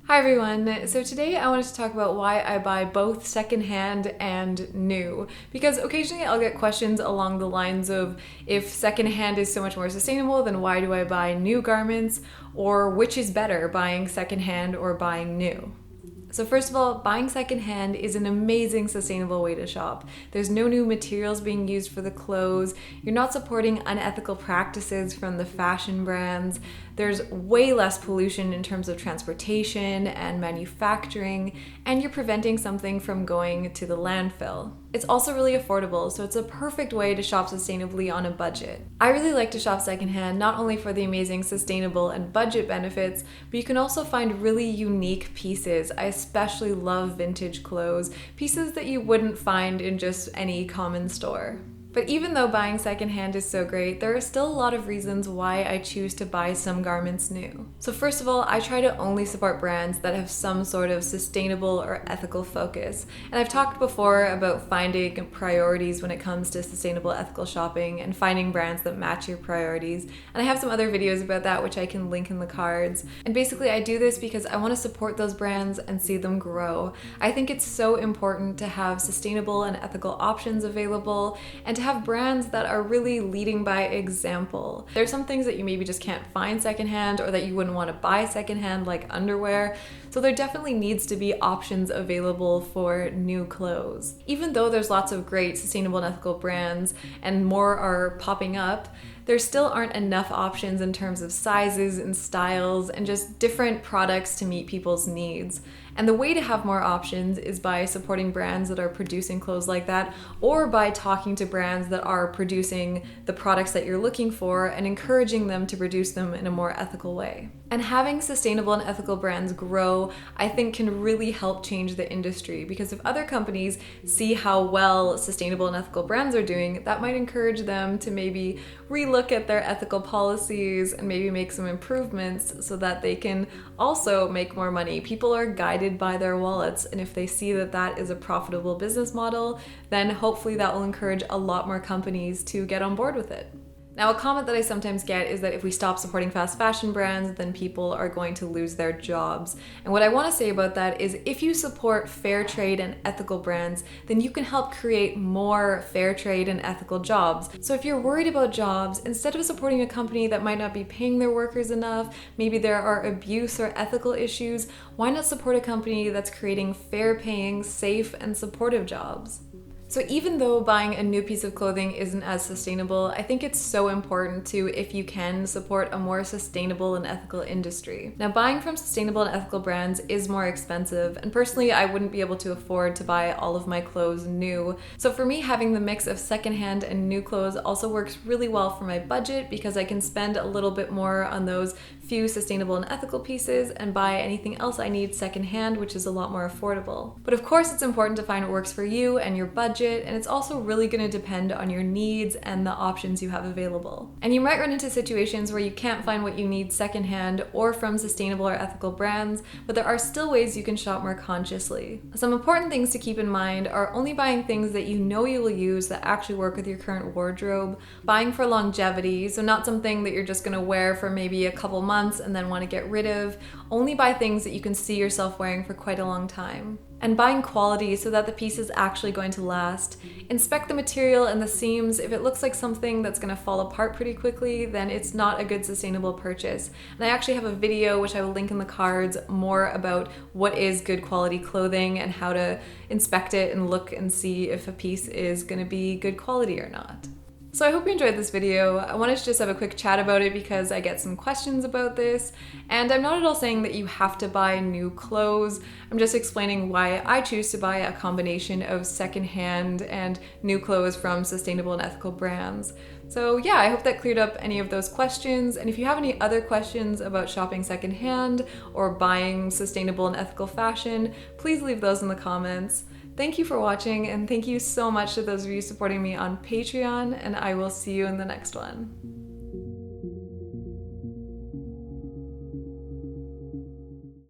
Hi everyone! So today I wanted to talk about why I buy both secondhand and new, because occasionally I'll get questions along the lines of if secondhand is so much more sustainable, then why do I buy new garments, or which is better, buying secondhand or buying new? So first of all, buying secondhand is an amazing sustainable way to shop. There's no new materials being used for the clothes, you're not supporting unethical practices from the fashion brands, there's way less pollution in terms of transportation and manufacturing, and you're preventing something from going to the landfill. It's also really affordable, so it's a perfect way to shop sustainably on a budget. I really like to shop secondhand not only for the amazing sustainable and budget benefits, but you can also find really unique pieces. I especially love vintage clothes, pieces that you wouldn't find in just any common store. But even though buying secondhand is so great, there are still a lot of reasons why I choose to buy some garments new. So first of all, I try to only support brands that have some sort of sustainable or ethical focus. And I've talked before about finding priorities when it comes to sustainable ethical shopping and finding brands that match your priorities. And I have some other videos about that which I can link in the cards. And basically I do this because I want to support those brands and see them grow. I think it's so important to have sustainable and ethical options available and to have brands that are really leading by example. There's some things that you maybe just can't find secondhand or that you wouldn't want to buy secondhand, like underwear. So there definitely needs to be options available for new clothes. Even though there's lots of great sustainable and ethical brands and more are popping up, there still aren't enough options in terms of sizes and styles and just different products to meet people's needs. And the way to have more options is by supporting brands that are producing clothes like that, or by talking to brands that are producing the products that you're looking for and encouraging them to produce them in a more ethical way. And having sustainable and ethical brands grow, I think, can really help change the industry, because if other companies see how well sustainable and ethical brands are doing, that might encourage them to maybe relook at their ethical policies and maybe make some improvements so that they can also make more money. People are guided by their wallets, and if they see that that is a profitable business model, then hopefully that will encourage a lot more companies to get on board with it. Now, a comment that I sometimes get is that if we stop supporting fast fashion brands, then people are going to lose their jobs. And what I want to say about that is if you support fair trade and ethical brands, then you can help create more fair trade and ethical jobs. So if you're worried about jobs, instead of supporting a company that might not be paying their workers enough, maybe there are abuse or ethical issues, why not support a company that's creating fair paying, safe, and supportive jobs? So even though buying a new piece of clothing isn't as sustainable, I think it's so important to, if you can, support a more sustainable and ethical industry. Now, buying from sustainable and ethical brands is more expensive, and personally, I wouldn't be able to afford to buy all of my clothes new. So for me, having the mix of secondhand and new clothes also works really well for my budget, because I can spend a little bit more on those few sustainable and ethical pieces and buy anything else I need secondhand, which is a lot more affordable. But of course, it's important to find what works for you and your budget, and it's also really going to depend on your needs and the options you have available. And you might run into situations where you can't find what you need secondhand or from sustainable or ethical brands, but there are still ways you can shop more consciously. Some important things to keep in mind are only buying things that you know you will use that actually work with your current wardrobe, buying for longevity, so not something that you're just going to wear for maybe a couple months and then want to get rid of. Only buy things that you can see yourself wearing for quite a long time. And buying quality so that the piece is actually going to last. Inspect the material and the seams. If it looks like something that's going to fall apart pretty quickly, then it's not a good sustainable purchase. And I actually have a video, which I will link in the cards, more about what is good quality clothing and how to inspect it and look and see if a piece is going to be good quality or not. So I hope you enjoyed this video. I wanted to just have a quick chat about it because I get some questions about this, and I'm not at all saying that you have to buy new clothes. I'm just explaining why I choose to buy a combination of secondhand and new clothes from sustainable and ethical brands. So yeah, I hope that cleared up any of those questions, and if you have any other questions about shopping secondhand or buying sustainable and ethical fashion, please leave those in the comments. Thank you for watching, and thank you so much to those of you supporting me on Patreon, and I will see you in the next one.